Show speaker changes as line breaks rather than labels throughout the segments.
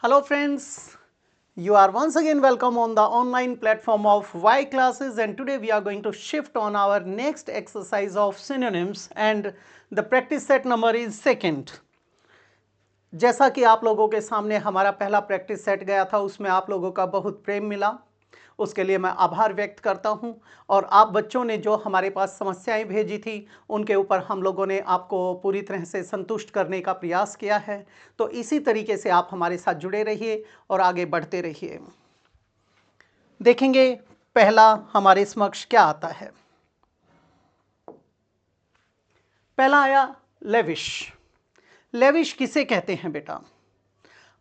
Hello friends, you are once again welcome on the online platform of Y classes, and today we are going to shift on our next exercise of synonyms and the practice set number is second. जैसा कि आप लोगों के सामने हमारा पहला practice set गया था उसमें आप लोगों का बहुत प्रेम मिला, उसके लिए मैं आभार व्यक्त करता हूं। और आप बच्चों ने जो हमारे पास समस्याएं भेजी थी उनके ऊपर हम लोगों ने आपको पूरी तरह से संतुष्ट करने का प्रयास किया है। तो इसी तरीके से आप हमारे साथ जुड़े रहिए और आगे बढ़ते रहिए। देखेंगे पहला हमारे समक्ष क्या आता है। पहला आया लेविश। लेविश किसे कहते हैं बेटा?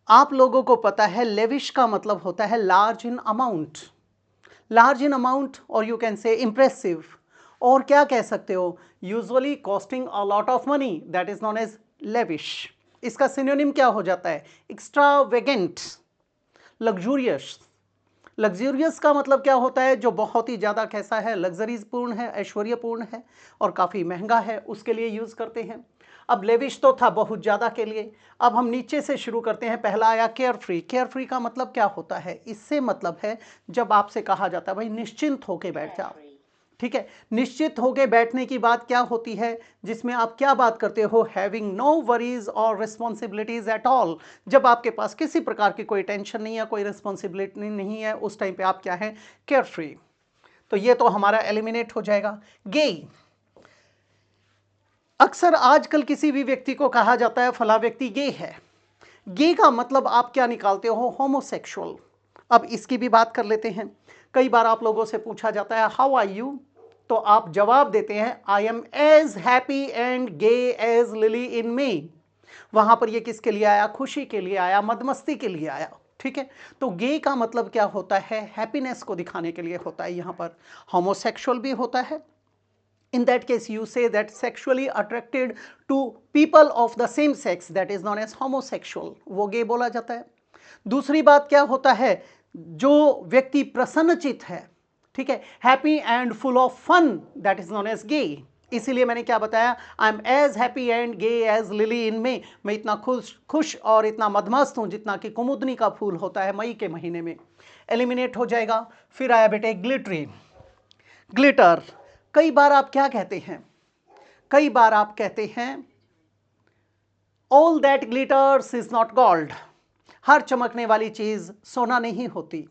आप लोगों को पता है लेविश का मतलब होता है large in amount, large in amount और यू कैन से इम्प्रेसिव, और क्या कह सकते हो, usually costing a lot of money, that is known as lavish. इसका सिनोनिम क्या हो जाता है? Extravagant, luxurious. लग्जूरियस का मतलब क्या होता है? जो बहुत ही ज़्यादा कैसा है, लग्जरीज पूर्ण है, ऐश्वर्यपूर्ण है और काफ़ी महंगा है, उसके लिए यूज़ करते हैं। अब लेविश तो था बहुत ज़्यादा के लिए। अब हम नीचे से शुरू करते हैं। पहला आया केयर फ्री। केयर फ्री का मतलब क्या होता है? इससे मतलब है जब आपसे कहा जाता है भाई निश्चिंत होके बैठ जाओ, ठीक है। निश्चित होके बैठने की बात क्या होती है? जिसमें आप क्या बात करते हो? हैविंग नो वरीज और रिस्पॉन्सिबिलिटीज एट ऑल। जब आपके पास किसी प्रकार की कोई टेंशन नहीं है, कोई रिस्पॉन्सिबिलिटी नहीं है, उस टाइम पे आप क्या है? Care free. तो ये तो हमारा एलिमिनेट हो जाएगा। गे। अक्सर आजकल किसी भी व्यक्ति को कहा जाता है फला व्यक्ति गे है। गे का मतलब आप क्या निकालते हो? होमोसेक्सुअल। अब इसकी भी बात कर लेते हैं। कई बार आप लोगों से पूछा जाता है हाउ आर यू, तो आप जवाब देते हैं I am as happy and gay as lily in me. वहां पर ये किसके लिए आया? खुशी के लिए आया, मदमस्ती के लिए आया, ठीक है। तो गे का मतलब क्या होता है? हैप्पीनेस को दिखाने के लिए होता है। यहां पर होमोसेक्सुअल भी होता है। In that case you say that sexually attracted to people of the same sex, that is known as homosexual, वो गे बोला जाता है। दूसरी बात क्या होता है? जो व्यक्ति प्रसन्नचित है, ठीक है, happy and full of fun, that is known as gay. इसीलिए मैंने क्या बताया? I am as happy and gay as lily in May. मैं इतना खुश और इतना मदमस्त हूं जितना कि कुमुदनी का फूल होता है मई के महीने में। एलिमिनेट हो जाएगा। फिर आया बेटे ग्लिटरी, ग्लिटर। कई बार आप क्या कहते हैं? कई बार आप कहते हैं all that glitters is not gold. हर चमकने वाली चीज सोना नहीं होती।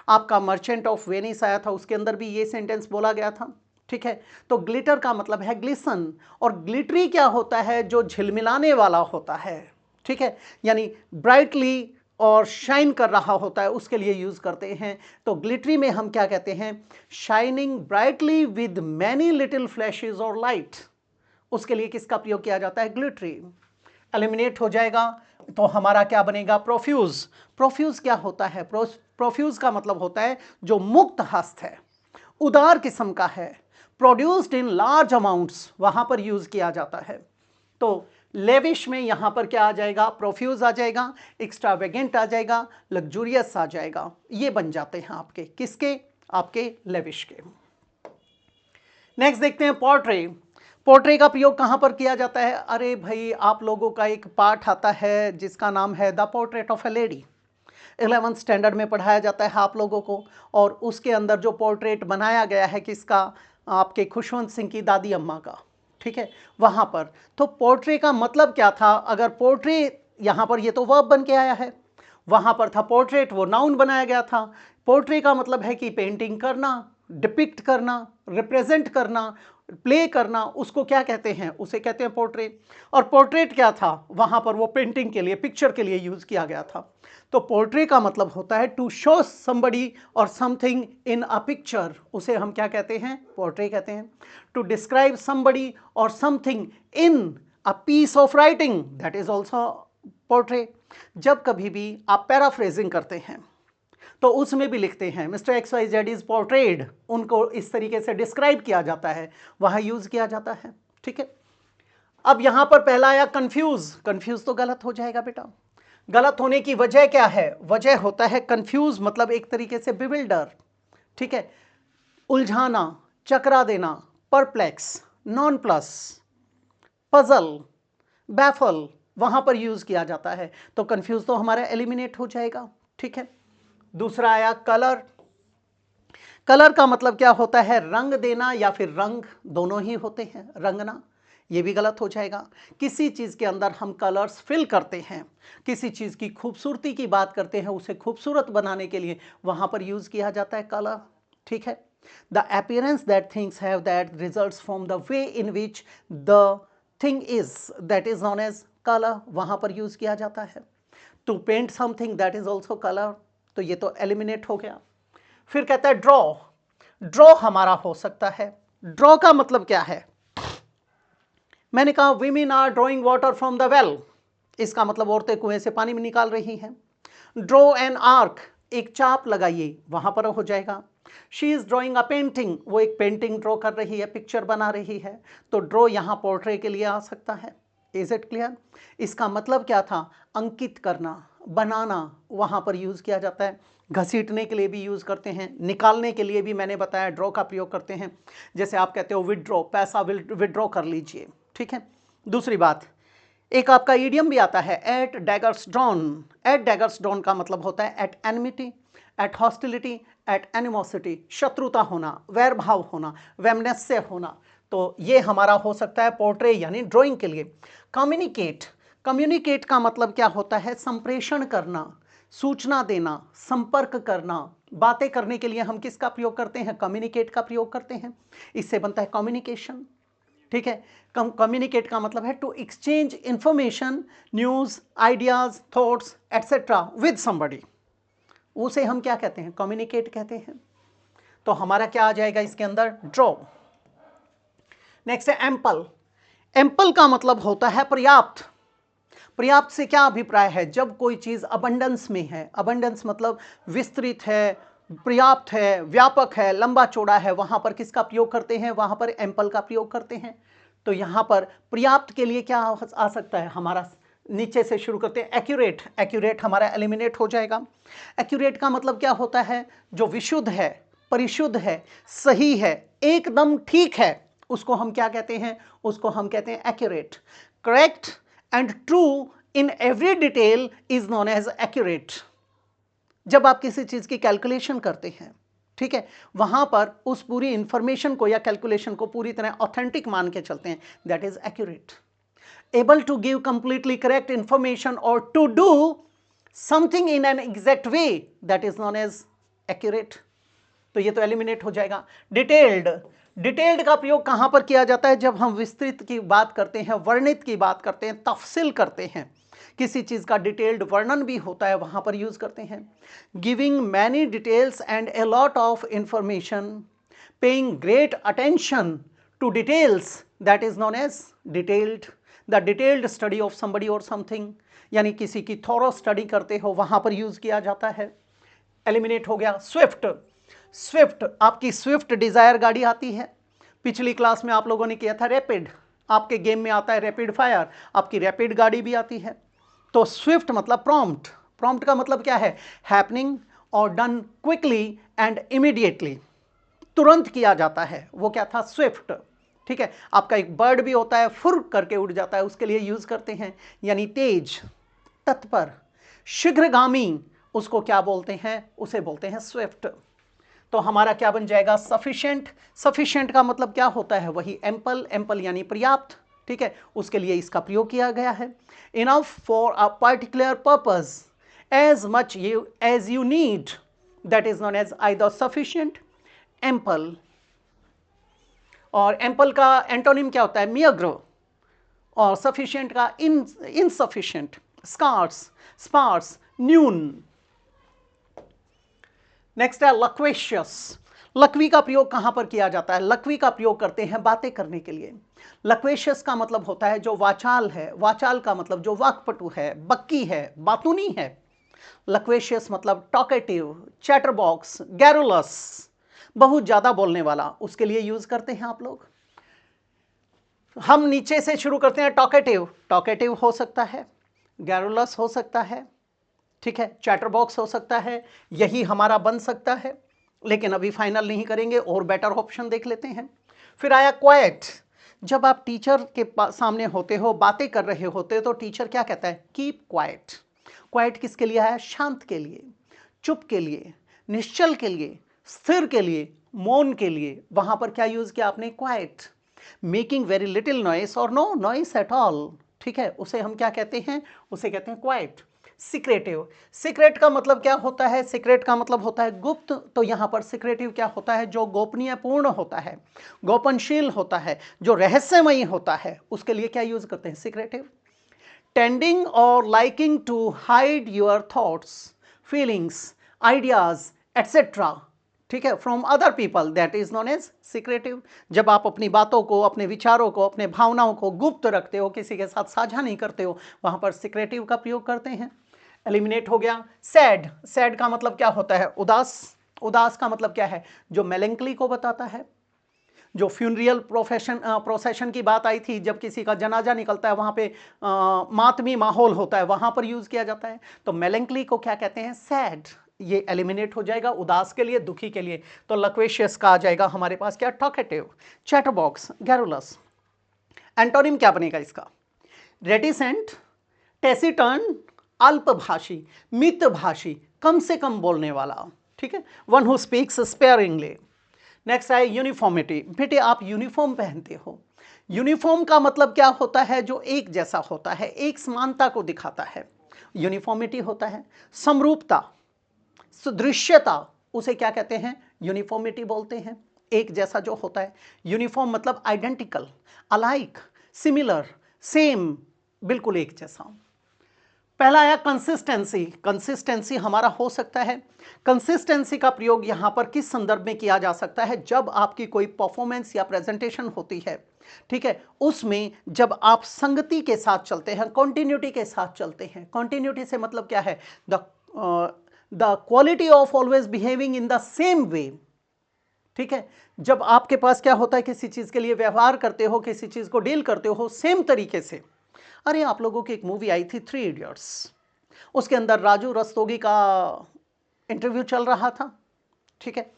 आपका मर्चेंट ऑफ वेनिस आया था, उसके अंदर भी ये सेंटेंस बोला गया था, ठीक है। तो ग्लिटर का मतलब है ग्लिसन, और ग्लिटरी क्या होता है? जो झिलमिलाने वाला होता है, ठीक है, यानी ब्राइटली और शाइन कर रहा होता है, उसके लिए यूज करते हैं। तो ग्लिटरी में हम क्या कहते हैं? Shining brightly with many little flashes और लाइट, उसके लिए किसका प्रयोग किया जाता है? ग्लिटरी। एलिमिनेट हो जाएगा। तो हमारा क्या बनेगा? प्रोफ्यूज। प्रोफ्यूज क्या होता है? प्रोफ्यूज का मतलब होता है जो मुक्त हस्त है, उदार किस्म का है, प्रोड्यूस्ड इन लार्ज अमाउंट्स, वहां पर यूज किया जाता है। तो लेविश में यहां पर क्या आ जाएगा? प्रोफ्यूज आ जाएगा, एक्स्ट्रावेगेंट आ जाएगा, लग्जूरियस आ जाएगा। ये बन जाते हैं आपके किसके? आपके लेविश के। नेक्स्ट देखते हैं पोर्ट्रे। पोर्ट्रे का प्रयोग कहां पर किया जाता है? अरे भाई, आप लोगों का एक पाठ आता है जिसका नाम है the portrait of A lady. 11th standard में पढ़ाया जाता है आप लोगों को, और उसके अंदर जो पोर्ट्रेट बनाया गया है किसका? आपके खुशवंत सिंह की दादी अम्मा का, ठीक है, वहां पर। तो पोर्ट्रे का मतलब क्या था? अगर पोर्ट्रे, यहां पर ये तो वर्ब बन के आया है, वहां पर था पोर्ट्रेट, वो नाउन बनाया गया था। पोर्ट्रे का मतलब है कि पेंटिंग करना, डिपिक्ट करना, रिप्रेजेंट करना, प्ले करना, उसको क्या कहते हैं? उसे कहते हैं पोर्ट्रे। और पोर्ट्रेट क्या था? वहां पर वो पेंटिंग के लिए, पिक्चर के लिए यूज किया गया था। तो पोर्ट्रे का मतलब होता है टू शो समबडी और समथिंग इन अ पिक्चर, उसे हम क्या कहते हैं? पोर्ट्रे कहते हैं। टू डिस्क्राइब समबडी और something in a piece of writing, that is also portray. जब कभी भी आप पैराफ्रेजिंग करते हैं तो उसमें भी लिखते हैं Mister X Y Z is portrayed, उनको इस तरीके से डिस्क्राइब किया जाता है, वहां यूज किया जाता है, ठीक है। अब यहां पर पहला आया कंफ्यूज। कंफ्यूज तो गलत हो जाएगा बेटा। गलत होने की वजह क्या है? वजह होता है कंफ्यूज मतलब एक तरीके से बिविल्डर, ठीक है, उलझाना, चकरा देना, perplex, non plus, puzzle, baffle, वहां पर यूज किया जाता है। तो कंफ्यूज तो हमारा एलिमिनेट हो जाएगा। ठीक है, दूसरा आया कलर। कलर का मतलब क्या होता है? रंग देना या फिर रंग, दोनों ही होते हैं, रंगना, ये भी गलत हो जाएगा। किसी चीज के अंदर हम कलर्स फिल करते हैं, किसी चीज की खूबसूरती की बात करते हैं, उसे खूबसूरत बनाने के लिए वहां पर यूज किया जाता है कलर। ठीक है, the appearance that things have that results from the way in which the thing is, that is known as colour, वहां पर यूज किया जाता है। To paint something, that is also colour, तो ये तो एलिमिनेट हो गया। फिर कहता है ड्रॉ। ड्रॉ हमारा हो सकता है। ड्रॉ का मतलब क्या है? मैंने कहा women are drawing water from the well, इसका मतलब औरतें कुएं से पानी में निकाल रही हैं। ड्रॉ एन आर्क, एक चाप लगाइए, वहां पर हो जाएगा। She is drawing a painting, वो एक पेंटिंग ड्रॉ कर रही है, पिक्चर बना रही है, तो ड्रॉ यहां पोर्ट्रे के लिए आ सकता है। Is it clear? इसका मतलब क्या था? अंकित करना, बनाना, वहां पर यूज किया जाता है। घसीटने के लिए भी यूज करते हैं, निकालने के लिए भी मैंने बताया ड्रॉ का प्रयोग करते हैं। जैसे आप कहते हो विदड्रॉ, पैसा विदड्रॉ कर लीजिए। ठीक है, दूसरी बात, एक आपका ईडियम भी आता है, at daggers drawn. At daggers drawn का मतलब होता है at enmity, at hostility, at animosity, शत्रुता होना, वैर भाव होना, वैमनस्य होना। तो ये हमारा हो सकता है पोर्ट्रे यानी ड्राइंग के लिए। कम्युनिकेट, कम्युनिकेट का मतलब क्या होता है? संप्रेषण करना, सूचना देना, संपर्क करना। बातें करने के लिए हम किसका प्रयोग करते हैं? कम्युनिकेट का प्रयोग करते हैं, इससे बनता है कम्युनिकेशन। ठीक है, कम्युनिकेट का मतलब है to exchange information, news, ideas, thoughts etcetera with somebody, उसे हम क्या कहते हैं? कम्युनिकेट कहते हैं। तो हमारा क्या आ जाएगा इसके अंदर? ड्रॉ। नेक्स्ट है एम्पल। एम्पल का मतलब होता है पर्याप्त। पर्याप्त से क्या अभिप्राय है? जब कोई चीज अबंडेंस में है, अबंडेंस मतलब विस्तृत है, पर्याप्त है, व्यापक है, लंबा चौड़ा है, वहां पर किसका प्रयोग करते हैं? वहां पर एम्पल का प्रयोग करते हैं। तो यहां पर पर्याप्त के लिए क्या आ सकता है हमारा? नीचे से शुरू करते हैं, एक्यूरेट। एक्यूरेट हमारा एलिमिनेट हो जाएगा। एक्यूरेट का मतलब क्या होता है? जो विशुद्ध है, परिशुद्ध है, सही है, एकदम ठीक है, उसको हम क्या कहते हैं? उसको हम कहते हैं accurate. Correct and true in every detail is known as accurate. जब आप किसी चीज की कैलकुलेशन करते हैं, ठीक है, वहां पर उस पूरी इंफॉर्मेशन को या कैलकुलेशन को पूरी तरह ऑथेंटिक मान के चलते हैं, that is accurate. Able to give completely correct information और to do something in an exact way, that is known as accurate. तो ये तो एलिमिनेट हो जाएगा। डिटेल्ड, डिटेल्ड का प्रयोग कहां पर किया जाता है? जब हम विस्तृत की बात करते हैं, वर्णित की बात करते हैं, तफसील करते हैं, किसी चीज का डिटेल्ड वर्णन भी होता है, वहां पर यूज करते हैं। Giving many details and a lot of information, paying great attention to details, that is known as detailed. The detailed study of somebody और समथिंग, यानी किसी की थॉरो स्टडी करते हो, वहां पर यूज किया जाता है। एलिमिनेट हो गया। स्विफ्ट। स्विफ्ट, आपकी स्विफ्ट डिजायर गाड़ी आती है, पिछली क्लास में आप लोगों ने किया था रैपिड, आपके गेम में आता है रैपिड फायर, आपकी रैपिड गाड़ी भी आती है। तो स्विफ्ट मतलब प्रॉम्प्ट। प्रॉम्प्ट का मतलब क्या है? हैपनिंग और डन क्विकली एंड इमीडिएटली, तुरंत किया जाता है, वो क्या था? स्विफ्ट। ठीक है, आपका एक बर्ड भी होता है, फुर करके उड़ जाता है, उसके लिए यूज करते हैं, यानी तेज, तत्पर, शीघ्रगामी, उसको क्या बोलते हैं? उसे बोलते हैं स्विफ्ट। तो हमारा क्या बन जाएगा? सफिशिएंट। सफिशिएंट का मतलब क्या होता है? वही एम्पल। एम्पल यानी पर्याप्त। ठीक है, उसके लिए इसका प्रयोग किया गया है। Enough for a particular purpose, as much you as you need, that is known as either sufficient, ample. और एम्पल का एंटोनिम क्या होता है? मियग्र। और सफिशिएंट का इनसफिशिएंट, स्कार्स, स्पार्स, न्यून। नेक्स्ट है लक्वेशियस। लकवी का प्रयोग कहां पर किया जाता है? लकवी का प्रयोग करते हैं बातें करने के लिए। लक्वेशियस का मतलब होता है जो वाचाल है। वाचाल का मतलब जो वाक्पटु है, बक्की है, बातूनी है। लक्वेशियस मतलब टॉकेटिव, चैटरबॉक्स, गैरुलस, बहुत ज्यादा बोलने वाला, उसके लिए यूज करते हैं आप लोग। हम नीचे से शुरू करते हैं। टॉकेटिव, टॉकेटिव हो सकता है, गैरुलस हो सकता है, ठीक है, चैटरबॉक्स हो सकता है, यही हमारा बन सकता है, लेकिन अभी फाइनल नहीं करेंगे और बेटर ऑप्शन देख लेते हैं। फिर आया क्वाइट। जब आप टीचर के सामने होते हो, बातें कर रहे होते हो, तो टीचर क्या कहता है? Keep quiet. क्वाइट किसके लिए है? शांत के लिए, चुप के लिए, निश्चल के लिए, स्थिर के लिए, मौन के लिए। वहां पर क्या यूज किया आपने? Quite. Making very little noise और नो नॉइस एट ऑल, ठीक है, उसे हम क्या कहते हैं? उसे कहते हैं क्वाइट। सिक्रेटिव, सीक्रेट का मतलब क्या होता है? सीक्रेट का मतलब होता है गुप्त। तो यहां पर सिक्रेटिव क्या होता है? जो गोपनीय पूर्ण होता है, गोपनशील होता है, जो रहस्यमयी होता है, उसके लिए क्या यूज करते हैं? सीक्रेटिव। टेंडिंग और liking to hide your thoughts, feelings, ideas etcetera, ठीक है, from other people, that is known as secretive. जब आप अपनी बातों को, अपने विचारों को, अपने भावनाओं को गुप्त रखते हो, किसी के साथ साझा नहीं करते हो, वहां पर सीक्रेटिव का प्रयोग करते हैं। एलिमिनेट हो गया। सैड, सैड का मतलब क्या होता है? उदास। उदास का मतलब क्या है? जो मेलेंकली को बताता है। जो फ्यूनरियल प्रोसेशन की बात आई थी, जब किसी का जनाजा निकलता है, वहां पे मातमी माहौल होता है, वहां पर यूज किया जाता है। तो मेलेंकली को क्या कहते हैं? सैड। ये एलिमिनेट हो जाएगा उदास के लिए, दुखी के लिए। तो लक्वेशियस का आ जाएगा हमारे पास क्या? टॉकेटिव। Chatterbox, garrulous. एंटोनिम क्या बनेगा इसका? रेटिसेंट, टेसिटर्न, अल्पभाषी, मितभाषी, कम से कम बोलने वाला, ठीक है, वन हु स्पीक्स स्पेयरिंगली। नेक्स्ट है यूनिफॉर्मिटी। बेटे आप यूनिफॉर्म पहनते हो, यूनिफॉर्म का मतलब क्या होता है? जो एक जैसा होता है, एक समानता को दिखाता है, यूनिफॉर्मिटी होता है। समरूपता, सुदृश्यता, उसे क्या कहते हैं? यूनिफॉर्मिटी बोलते हैं। एक जैसा जो होता है, यूनिफॉर्म मतलब आइडेंटिकल, अलाइक, सिमिलर, सेम, बिल्कुल एक जैसा। पहला आया कंसिस्टेंसी। कंसिस्टेंसी हमारा हो सकता है, कंसिस्टेंसी का प्रयोग यहां पर किस संदर्भ में किया जा सकता है? जब आपकी कोई परफॉर्मेंस या प्रेजेंटेशन होती है, ठीक है, उसमें जब आप संगति के साथ चलते हैं, कॉन्टिन्यूटी के साथ चलते हैं। कॉन्टिन्यूटी से मतलब क्या है? The quality of always behaving in the same way, ठीक है। जब आपके पास क्या होता है? किसी चीज के लिए व्यवहार करते हो, किसी चीज को डील करते हो सेम तरीके से। अरे आप लोगों की एक मूवी आई थी 3 इडियट्स, उसके अंदर राजू रस्तोगी का इंटरव्यू चल रहा था, ठीक है।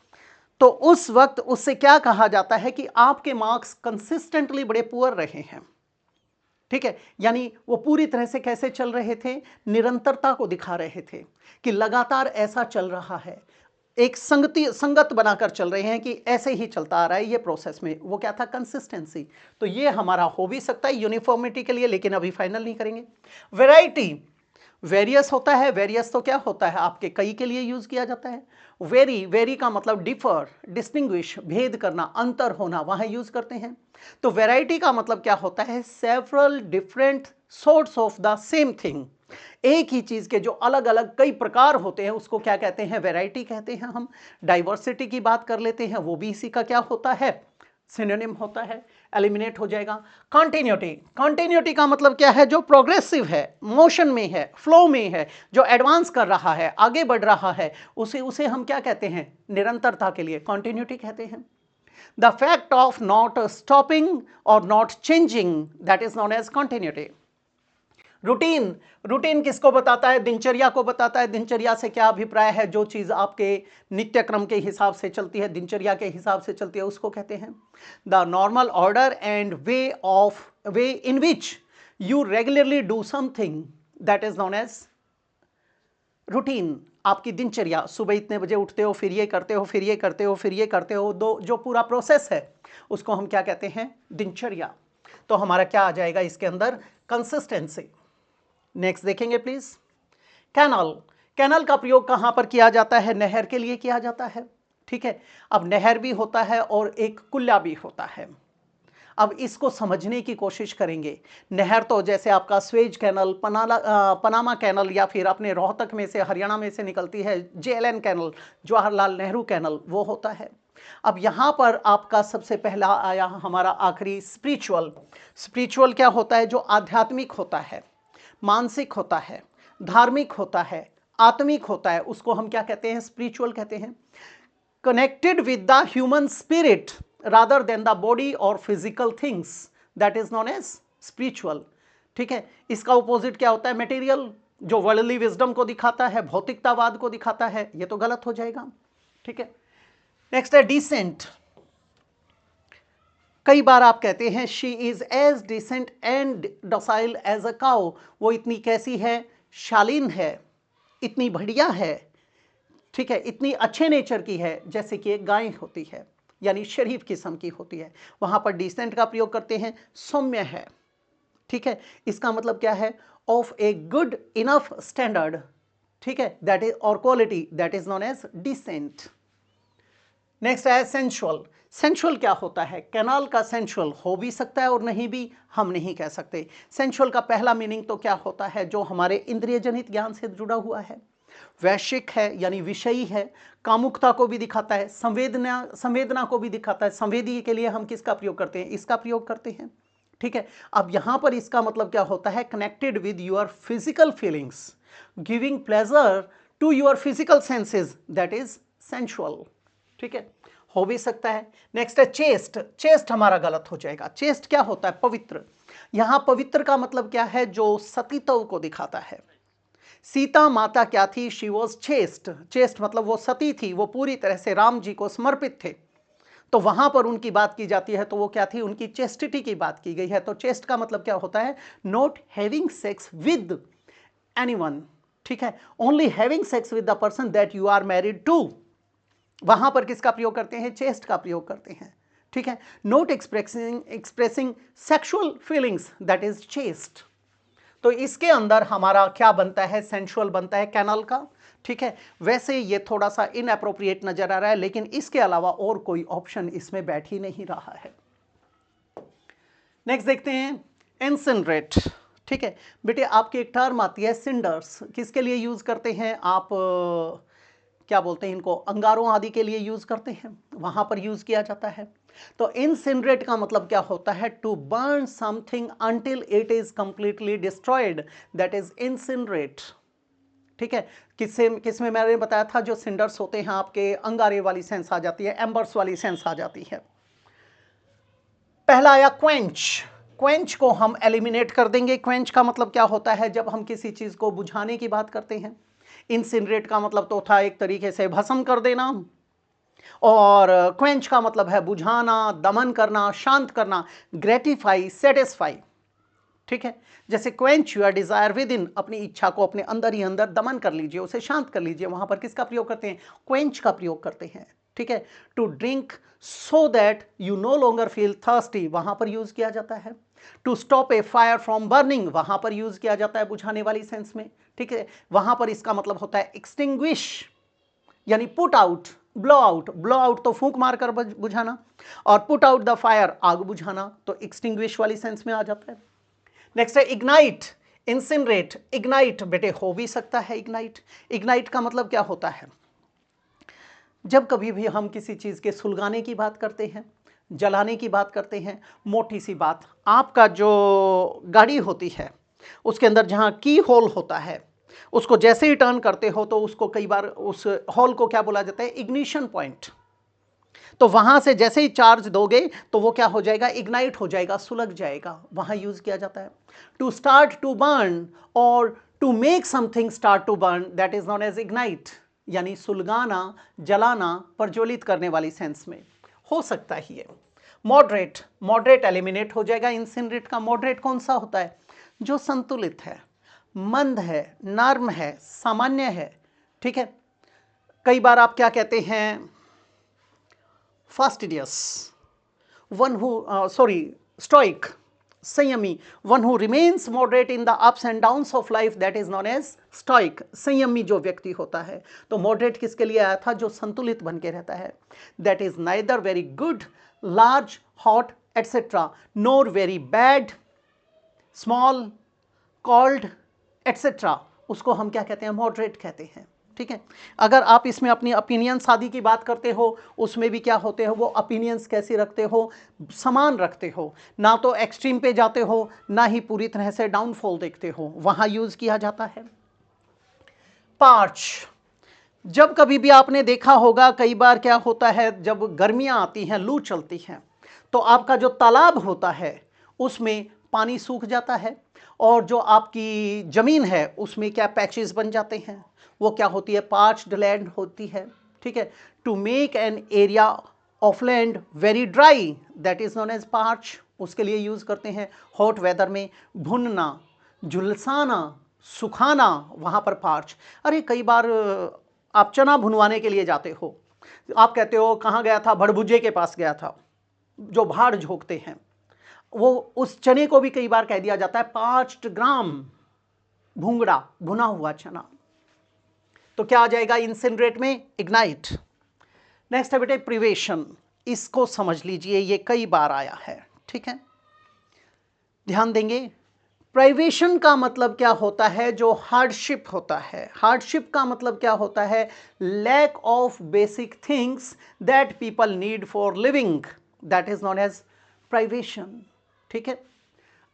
तो उस वक्त उससे क्या कहा जाता है कि आपके मार्क्स कंसिस्टेंटली बड़े पुअर रहे हैं, ठीक है। यानी वो पूरी तरह से कैसे चल रहे थे? निरंतरता को दिखा रहे थे कि लगातार ऐसा चल रहा है, एक संगत बनाकर चल रहे हैं कि ऐसे ही चलता आ रहा है ये प्रोसेस में। वो क्या था? कंसिस्टेंसी। तो ये हमारा हो भी सकता है यूनिफॉर्मिटी के लिए, लेकिन अभी फाइनल नहीं करेंगे। वैरायटी, वेरियस होता है। वेरियस तो क्या होता है? आपके कई के लिए यूज किया जाता है। वेरी, वेरी का मतलब डिफर, डिस्टिंग्विश, भेद करना, अंतर होना, वहां यूज करते हैं। तो वैरायटी का मतलब क्या होता है? Several different sorts of the same thing. एक ही चीज के जो अलग अलग कई प्रकार होते हैं, उसको क्या कहते हैं? वैरायटी कहते हैं हम। डाइवर्सिटी की बात कर लेते हैं, वो भी इसी का क्या होता है? सिनोनिम होता है। एलिमिनेट हो जाएगा। कॉन्टिन्यूटी, कॉन्टिन्यूटी का मतलब क्या है? जो प्रोग्रेसिव है, मोशन में है, फ्लो में है, जो एडवांस कर रहा है, आगे बढ़ रहा है, उसे हम क्या कहते हैं? निरंतरता के लिए कॉन्टिन्यूटी कहते हैं। The fact of not stopping और not changing, that is known as continuity. Routine, routine किसको बताता है? दिनचर्या को बताता है। दिनचर्या से क्या अभिप्राय है? जो चीज आपके नित्य क्रम के हिसाब से चलती है, दिनचर्या के हिसाब से चलती है, उसको कहते हैं। The normal order and way in which you regularly do something, that is known as routine. आपकी दिनचर्या, सुबह इतने बजे उठते हो, फिर ये करते हो, फिर ये करते हो, फिर ये करते हो, दो जो पूरा प्रोसेस है, उसको हम क्या कहते हैं? दिनचर्या। तो हमारा क्या आ जाएगा इसके अंदर? कंसिस्टेंसी। नेक्स्ट देखेंगे प्लीज। कैनल, कैनल का प्रयोग कहां पर किया जाता है? नहर के लिए किया जाता है, ठीक है। अब नहर भी होता है और एक कुल्ला भी होता है। अब इसको समझने की कोशिश करेंगे। नहर तो जैसे आपका स्वेज कैनल, पनामा कैनल, या फिर अपने रोहतक में से, हरियाणा में से निकलती है JLN canal, Jawaharlal Nehru canal, वो होता है। अब यहां पर आपका सबसे पहला आया हमारा आखिरी स्पिरिचुअल। स्पिरिचुअल क्या होता है? जो आध्यात्मिक होता है, मानसिक होता है, धार्मिक होता है, आत्मिक होता है, उसको हम क्या कहते हैं? स्पिरिचुअल कहते हैं। Connected with the human spirit rather than the body और physical things, that is known as spiritual, ठीक है। इसका ऑपोजिट क्या होता है? मटेरियल, जो वर्ल्डली विजडम को दिखाता है, भौतिकतावाद को दिखाता है, ये तो गलत हो जाएगा, ठीक है। नेक्स्ट है डिसेंट। कई बार आप कहते हैं she is as decent and docile as a cow, वो इतनी कैसी है, शालीन है, इतनी बढ़िया है, ठीक है, इतनी अच्छे नेचर की है जैसे कि एक गाय होती है, यानी शरीफ किस्म की होती है। वहां पर डिसेंट का प्रयोग करते हैं, सौम्य है, ठीक है, इसका मतलब क्या है, of a good enough standard, ठीक है, दैट इज और quality, that is known as decent. Next है सेंशुअल। सेंशुअल क्या होता है, कैनाल का सेंशुअल हो भी सकता है और नहीं भी, हम नहीं कह सकते। सेंशुअल का पहला मीनिंग तो क्या होता है, जो हमारे इंद्रिय जनित ज्ञान से जुड़ा हुआ है, वैश्विक है यानी विषयी है, कामुकता को भी दिखाता है, संवेदना को भी दिखाता है। संवेदी के लिए हम किसका प्रयोग करते हैं, इसका प्रयोग करते हैं, ठीक है। अब यहां पर इसका मतलब क्या होता है, connected with your physical feelings, giving pleasure to your physical senses, that is sensual, ठीक है, हो भी सकता है। नेक्स्ट है चेस्ट। चेस्ट हमारा गलत हो जाएगा। चेस्ट क्या होता है, पवित्र। यहां पवित्र का मतलब क्या है, जो सतीत्व को दिखाता है। सीता माता क्या थी, शी वॉज चेस्ट। चेस्ट मतलब वो सती थी, वो पूरी तरह से राम जी को समर्पित थे, तो वहां पर उनकी बात की जाती है तो वो क्या थी, उनकी चेस्टिटी की बात की गई है। तो चेस्ट का मतलब क्या होता है, not having sex with anyone, ठीक है, only having sex with the person that you are married to. वहां पर किसका प्रयोग करते हैं, चेस्ट का प्रयोग करते हैं, ठीक है। Not expressing sexual feelings, that is chest. तो इसके अंदर हमारा क्या बनता है, सेंशुअल बनता है कैनल का, ठीक है। वैसे ये थोड़ा सा इनअप्रोप्रिएट नजर आ रहा है, लेकिन इसके अलावा और कोई ऑप्शन इसमें बैठ ही नहीं रहा है। नेक्स्ट देखते हैं इंसिनरेट, ठीक है। बेटे आपकी एक टर्म आती है सिंडर्स, किसके लिए यूज करते हैं आप, क्या बोलते हैं इनको, अंगारों आदि के लिए यूज करते हैं, वहां पर यूज किया जाता है। तो इंसिनरेट का मतलब क्या होता है, to burn something until it is completely destroyed, that is incinerate, ठीक है। किसमें मैंने बताया था, जो सिंडर्स होते हैं आपके, अंगारे वाली सेंस आ जाती है, एम्बर्स वाली सेंस आ जाती है। पहला आया क्वेंच। क्वेंच को हम एलिमिनेट कर देंगे। क्वेंच का मतलब क्या होता है, जब हम किसी चीज को बुझाने की बात करते हैं। इंसिनरेट का मतलब तो था एक तरीके से भस्म कर देना, और क्वेंच का मतलब है बुझाना, दमन करना, शांत करना, ग्रेटिफाई, सेटिस्फाई, ठीक है। जैसे quench your desire with in, अपनी इच्छा को अपने अंदर ही अंदर दमन कर लीजिए, उसे शांत कर लीजिए, वहां पर किसका प्रयोग करते हैं, क्वेंच का प्रयोग करते हैं, ठीक है। To drink so that you no longer feel thirsty, वहां पर यूज किया जाता है। To stop a fire from burning, वहां पर यूज किया जाता है बुझाने वाली सेंस में, ठीक है। वहां पर इसका मतलब होता है एक्सटिंग्विश, यानी put out, blow out. Blow out तो फूंक मारकर बुझाना, और पुट आउट द फायर, आग बुझाना, तो एक्सटिंग्विश वाली सेंस में आ जाता है। नेक्स्ट है इग्नाइट, इंसिनरेट, इग्नाइट बेटे हो भी सकता है इग्नाइट। इग्नाइट का मतलब क्या होता है, जब कभी भी हम किसी चीज के सुलगाने की बात करते हैं, जलाने की बात करते हैं, मोटी सी बात, आपका जो गाड़ी होती है उसके अंदर जहां की होल होता है, उसको जैसे ही टर्न करते हो तो उसको कई बार उस होल को क्या बोला जाता है, इग्निशन पॉइंट। तो वहां से जैसे ही चार्ज दोगे तो वो क्या हो जाएगा, इग्नाइट हो जाएगा, सुलग जाएगा, वहां यूज किया जाता है। टू स्टार्ट टू बर्न और to make something start to burn, that is known as ignite, यानी सुलगाना, जलाना, प्रज्वलित करने वाली सेंस में हो सकता ही है। मॉडरेट, मॉडरेट एलिमिनेट हो जाएगा इंसिनरेट का। मॉडरेट कौन सा होता है, जो संतुलित है, मंद है, नर्म है, सामान्य है, ठीक है। कई बार आप क्या कहते हैं, fastidious, one who stoic, संयमी, one who remains moderate in the ups and downs of life, that is known as stoic, संयमी जो व्यक्ति होता है। तो moderate किसके लिए आया था, जो संतुलित बन के रहता है। that is neither very good, large, hot, etc. nor very bad, small, cold, etc. उसको हम क्या कहते हैं, moderate कहते हैं, ठीक है। अगर आप इसमें अपनी ओपिनियंस आदि की बात करते हो, उसमें भी क्या होते हो, वो ओपिनियंस कैसी रखते हो, समान रखते हो, ना तो एक्सट्रीम पे जाते हो, ना ही पूरी तरह से डाउनफॉल देखते हो, वहां यूज किया जाता है। पार्च, जब कभी भी आपने देखा होगा, कई बार क्या होता है, जब गर्मियां आती हैं, लू चलती हैं, तो आपका जो तालाब होता है उसमें पानी सूख जाता है, और जो आपकी जमीन है उसमें क्या पैचेस बन जाते हैं, वो क्या होती है, पार्च्ड लैंड होती है, ठीक है। To make an area of land very dry, that is known as parch, उसके लिए यूज करते हैं। हॉट वेदर में भुनना, झुलसाना, सुखाना, वहां पर पार्च। अरे कई बार आप चना भुनवाने के लिए जाते हो, आप कहते हो कहाँ गया था, भड़भुजे के पास गया था, जो भाड़ झोंकते हैं, वो उस चने को भी कई बार कह दिया जाता है 5 ग्राम भूंगड़ा, भुना हुआ चना। तो क्या आ जाएगा इंसिनरेट में, इग्नाइट। नेक्स्ट है बेटे प्रिवेशन, इसको समझ लीजिए, ये कई बार आया है, ठीक है, ध्यान देंगे। प्राइवेशन का मतलब क्या होता है, जो हार्डशिप होता है। हार्डशिप का मतलब क्या होता है, lack of basic things that people need for living, that is known as privation, ठीक है।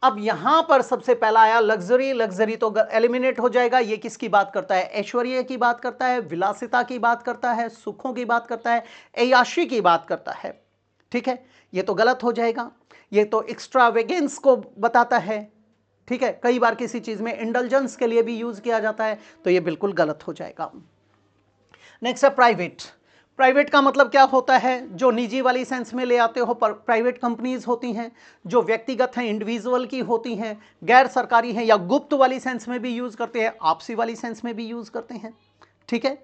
अब यहां पर सबसे पहला आया लग्जरी, लग्जरी तो एलिमिनेट हो जाएगा। ये किसकी बात करता है, ऐश्वर्य की बात करता है, विलासिता की बात करता है, सुखों की बात करता है, ऐयाशी की बात करता है, ठीक है, ये तो गलत हो जाएगा। ये तो एक्स्ट्रावेगेंस को बताता है, ठीक है, कई बार किसी चीज में इंडल्जेंस के लिए भी यूज किया जाता है, तो ये बिल्कुल गलत हो जाएगा। नेक्स्ट है प्राइवेट। प्राइवेट का मतलब क्या होता है, जो निजी वाली सेंस में ले आते हो, पर प्राइवेट कंपनीज होती हैं, जो व्यक्तिगत हैं, इंडिविजुअल की होती हैं, गैर सरकारी हैं, या गुप्त वाली सेंस में भी यूज करते हैं, आपसी वाली सेंस में भी यूज करते हैं, ठीक है,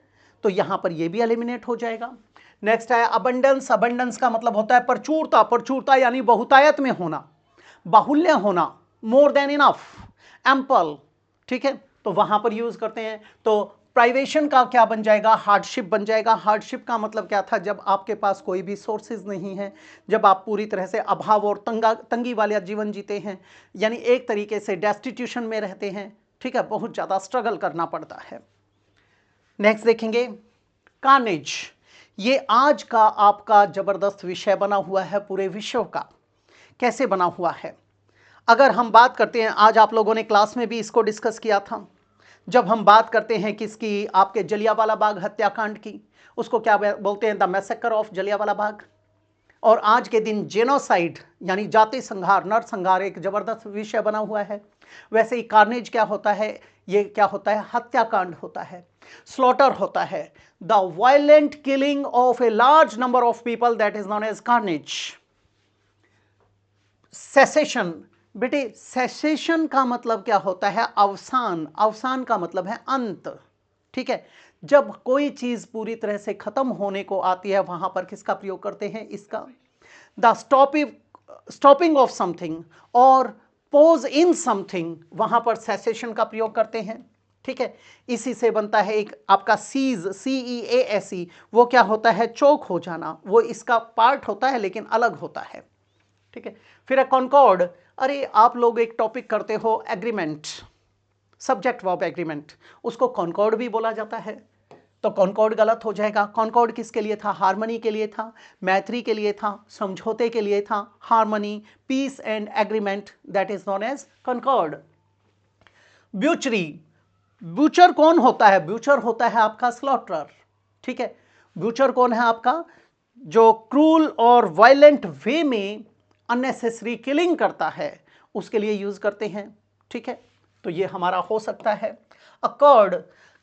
तो यहां पर ये भी एलिमिनेट हो जाएगा। नेक्स्ट है अबंडेंस। अबंडेंस का मतलब होता है प्रचुरता, प्रचुरता यानी बहुतायत में होना, बाहुल्य होना, मोर देन इनफ, एम्पल, ठीक है, तो वहां पर यूज करते हैं। तो प्राइवेशन का क्या बन जाएगा, हार्डशिप बन जाएगा। हार्डशिप का मतलब क्या था, जब आपके पास कोई भी सोर्सेज नहीं है, जब आप पूरी तरह से अभाव और तंगी वाला जीवन जीते हैं, यानी एक तरीके से डेस्टिट्यूशन में रहते हैं, ठीक है, बहुत ज़्यादा स्ट्रगल करना पड़ता है। नेक्स्ट देखेंगे कार्नेज। ये आज का आपका जबरदस्त विषय बना हुआ है पूरे विश्व का। कैसे बना हुआ है, अगर हम बात करते हैं, आज आप लोगों ने क्लास में भी इसको डिस्कस किया था, जब हम बात करते हैं किसकी, आपके जलियांवाला बाग हत्याकांड की, उसको क्या बोलते हैं, the massacre of Jallianwala Bagh. और आज के दिन जेनोसाइड यानी जाति संहार, नरसंहार एक जबरदस्त विषय बना हुआ है। वैसे ही कार्नेज क्या होता है, ये क्या होता है, हत्याकांड होता है, स्लॉटर होता है, the violent killing of a large number of people, that is known as carnage. Cessation, बेटे सेसेशन का मतलब क्या होता है, अवसान। अवसान का मतलब है अंत, ठीक है, जब कोई चीज पूरी तरह से खत्म होने को आती है, वहां पर किसका प्रयोग करते हैं, इसका। द स्टॉपिंग ऑफ समथिंग और पोज इन समथिंग, वहां पर सेसेशन का प्रयोग करते हैं, ठीक है। इसी से बनता है एक आपका सीज, CEASE, वो क्या होता है, चोक हो जाना, वो इसका पार्ट होता है लेकिन अलग होता है, ठीक है। फिर है कॉन्कॉर्ड। अरे आप लोग एक टॉपिक करते हो एग्रीमेंट, सब्जेक्ट वर्ब एग्रीमेंट, उसको कॉन्कॉर्ड भी बोला जाता है, तो कॉन्कॉर्ड गलत हो जाएगा। कॉन्कॉर्ड किसके लिए था, हार्मनी के लिए था, मैत्री के लिए था, समझौते के लिए था, harmony, peace and agreement, that is known as concord. Butchery, butcher कौन होता है, ब्यूचर होता है आपका स्लॉटरर, ठीक है। ब्यूचर कौन है आपका, जो क्रूल और वायलेंट वे में अननेसेसरी किलिंग करता है, उसके लिए यूज करते हैं, ठीक है, तो ये हमारा हो सकता है। अकॉर्ड,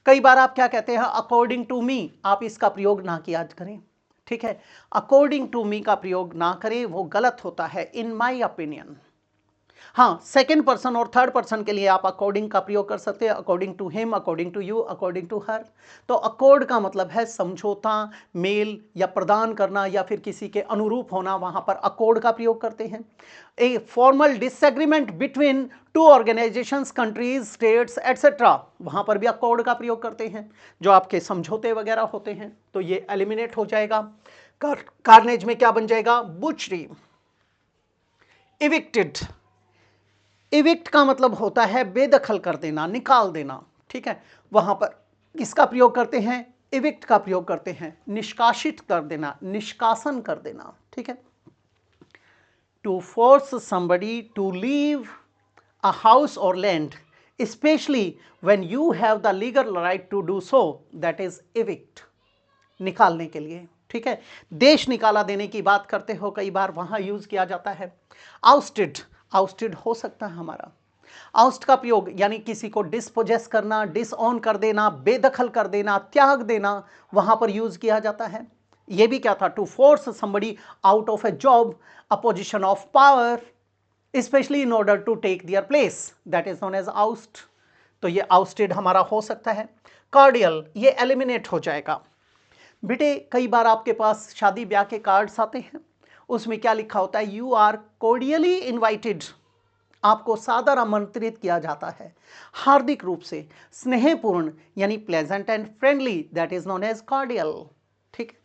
कई बार आप क्या कहते हैं, अकॉर्डिंग टू मी, आप इसका प्रयोग ना किया करें, ठीक है, अकॉर्डिंग टू मी का प्रयोग ना करें, वो गलत होता है, इन माई ओपिनियन। हाँ, सेकेंड पर्सन और थर्ड पर्सन के लिए आप अकॉर्डिंग का प्रयोग कर सकते हैं, according to him, according to you, according to her. तो अकॉर्ड का मतलब है समझौता, मेल या प्रदान करना या फिर किसी के अनुरूप होना, वहां पर अकॉर्ड का प्रयोग करते हैं। A formal disagreement between two organisations, countries, states etcetera, वहां पर भी अकॉर्ड का प्रयोग करते हैं, जो आपके समझौते वगैरह होते हैं, तो ये एलिमिनेट हो जाएगा। कार्नेज में क्या बन जाएगा, बुचरी। इविक्टेड, इविक्ट का मतलब होता है बेदखल कर देना, निकाल देना, ठीक है, वहां पर किसका प्रयोग करते हैं, इविक्ट का प्रयोग करते हैं, निष्कासित कर देना, निष्कासन कर देना, ठीक है। To force somebody to leave a house और land, specially when you have the legal right to do so, that is evict, निकालने के लिए, ठीक है। देश निकाला देने की बात करते हो, कई बार वहां यूज किया जाता है। आउस्टेड, आउस्टेड हो सकता है हमारा। आउस्ट का प्रयोग यानी किसी को डिस्पोजेस करना, डिसऑन कर देना, बेदखल कर देना, त्याग देना, वहां पर यूज किया जाता है, ये भी क्या था, to force somebody out of a job, a position of power, especially in order to take their place, that is known as oust. तो ये आउस्टेड हमारा हो सकता है। कार्डियल, ये एलिमिनेट हो जाएगा। बेटे कई बार आपके पास शादी ब्याह के कार्ड्स आते हैं, उसमें क्या लिखा होता है, यू आर कोर्डियली इन्वाइटेड, आपको सादर आमंत्रित किया जाता है, हार्दिक रूप से, स्नेहपूर्ण यानी pleasant and friendly, that is known as cordial. ठीक।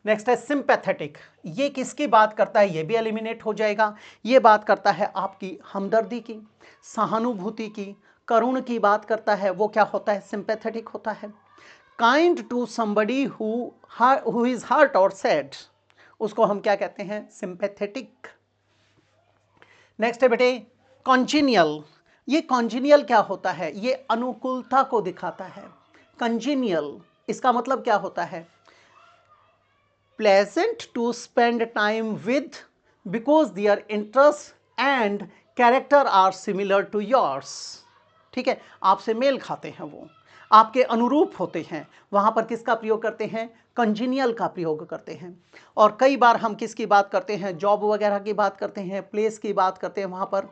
नेक्स्ट है सिंपैथेटिक, ये किसकी बात करता है, ये भी एलिमिनेट हो जाएगा। ये बात करता है आपकी हमदर्दी की, सहानुभूति की, करुण की बात करता है, वो क्या होता है, सिंपैथेटिक होता है। Kind to somebody who is hurt और सैड, उसको हम क्या कहते हैं, सिंपैथेटिक। नेक्स्ट है बेटे कॉन्जीनियल, ये कॉन्जीनियल क्या होता है, ये अनुकूलता को दिखाता है। कॉन्जीनियल इसका मतलब क्या होता है, pleasant to spend time with because their interest and character are similar to yours. ठीक है, आपसे मेल खाते हैं, वो आपके अनुरूप होते हैं, वहाँ पर किसका प्रयोग करते हैं, कंजीनियल का प्रयोग करते हैं। और कई बार हम किसकी बात करते हैं, जॉब वगैरह की बात करते हैं, प्लेस की बात करते हैं, वहाँ पर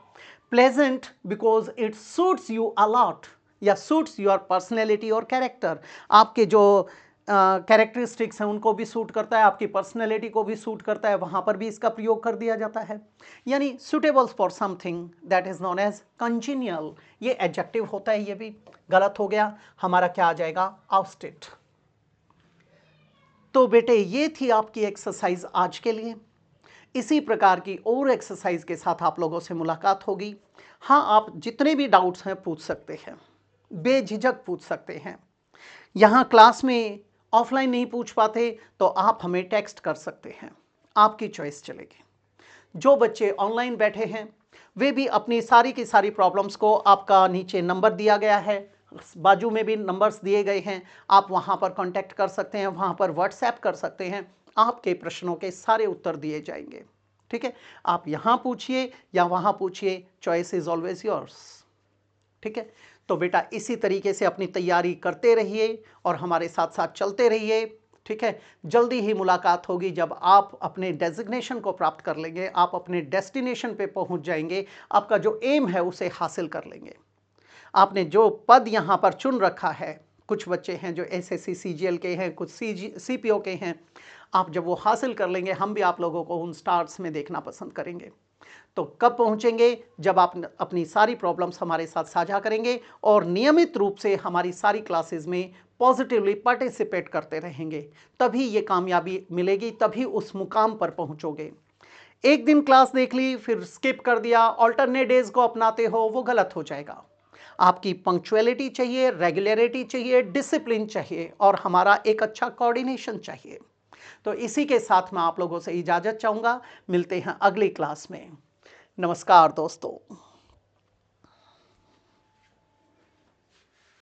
pleasant because it suits you a lot या सूट्स योर पर्सनैलिटी और कैरेक्टर, आपके जो कैरेक्टरिस्टिक्स हैं उनको भी सूट करता है, आपकी पर्सनैलिटी को भी सूट करता है, वहाँ पर भी इसका प्रयोग कर दिया जाता है। यानी suitable for something, that is known as congenial. ये एडजेक्टिव होता है, ये भी गलत हो गया, हमारा क्या आ जाएगा, आउस्टेड। तो बेटे ये थी आपकी एक्सरसाइज आज के लिए। इसी प्रकार की और एक्सरसाइज के साथ आप लोगों से मुलाकात होगी। हाँ, आप जितने भी डाउट्स हैं पूछ सकते हैं, बेझिझक पूछ सकते हैं। यहाँ क्लास में ऑफलाइन नहीं पूछ पाते तो आप हमें टेक्स्ट कर सकते हैं, आपकी चॉइस चलेगी। जो बच्चे ऑनलाइन बैठे हैं वे भी अपनी सारी की सारी प्रॉब्लम्स को, आपका नीचे नंबर दिया गया है, बाजू में भी नंबर्स दिए गए हैं, आप वहाँ पर कांटेक्ट कर सकते हैं, वहाँ पर व्हाट्सएप कर सकते हैं, आपके प्रश्नों के सारे उत्तर दिए जाएंगे। ठीक है, आप यहाँ पूछिए या वहाँ पूछिए, चॉइस इज ऑलवेज योर्स। ठीक है, तो बेटा इसी तरीके से अपनी तैयारी करते रहिए और हमारे साथ साथ चलते रहिए। ठीक है, जल्दी ही मुलाकात होगी जब आप अपने डेजिग्नेशन को प्राप्त कर लेंगे, आप अपने डेस्टिनेशन पे पहुंच जाएंगे, आपका जो एम है उसे हासिल कर लेंगे। आपने जो पद यहाँ पर चुन रखा है, कुछ बच्चे हैं जो एसएससी सीजीएल के हैं, कुछ सीपीओ के हैं, आप जब वो हासिल कर लेंगे हम भी आप लोगों को उन स्टार्स में देखना पसंद करेंगे। तो कब पहुंचेंगे, जब आप अपनी सारी प्रॉब्लम्स हमारे साथ साझा करेंगे और नियमित रूप से हमारी सारी क्लासेस में पॉजिटिवली पार्टिसिपेट करते रहेंगे, तभी ये कामयाबी मिलेगी, तभी उस मुकाम पर पहुंचोगे। एक दिन क्लास देख ली फिर स्किप कर दिया, ऑल्टरनेट डेज को अपनाते हो, वो गलत हो जाएगा। आपकी पंक्चुअलिटी चाहिए, रेगुलरिटी चाहिए, डिसिप्लिन चाहिए और हमारा एक अच्छा कोऑर्डिनेशन चाहिए। तो इसी के साथ मैं आप लोगों से इजाज़त चाहूँगा, मिलते हैं अगली क्लास में। नमस्कार दोस्तों।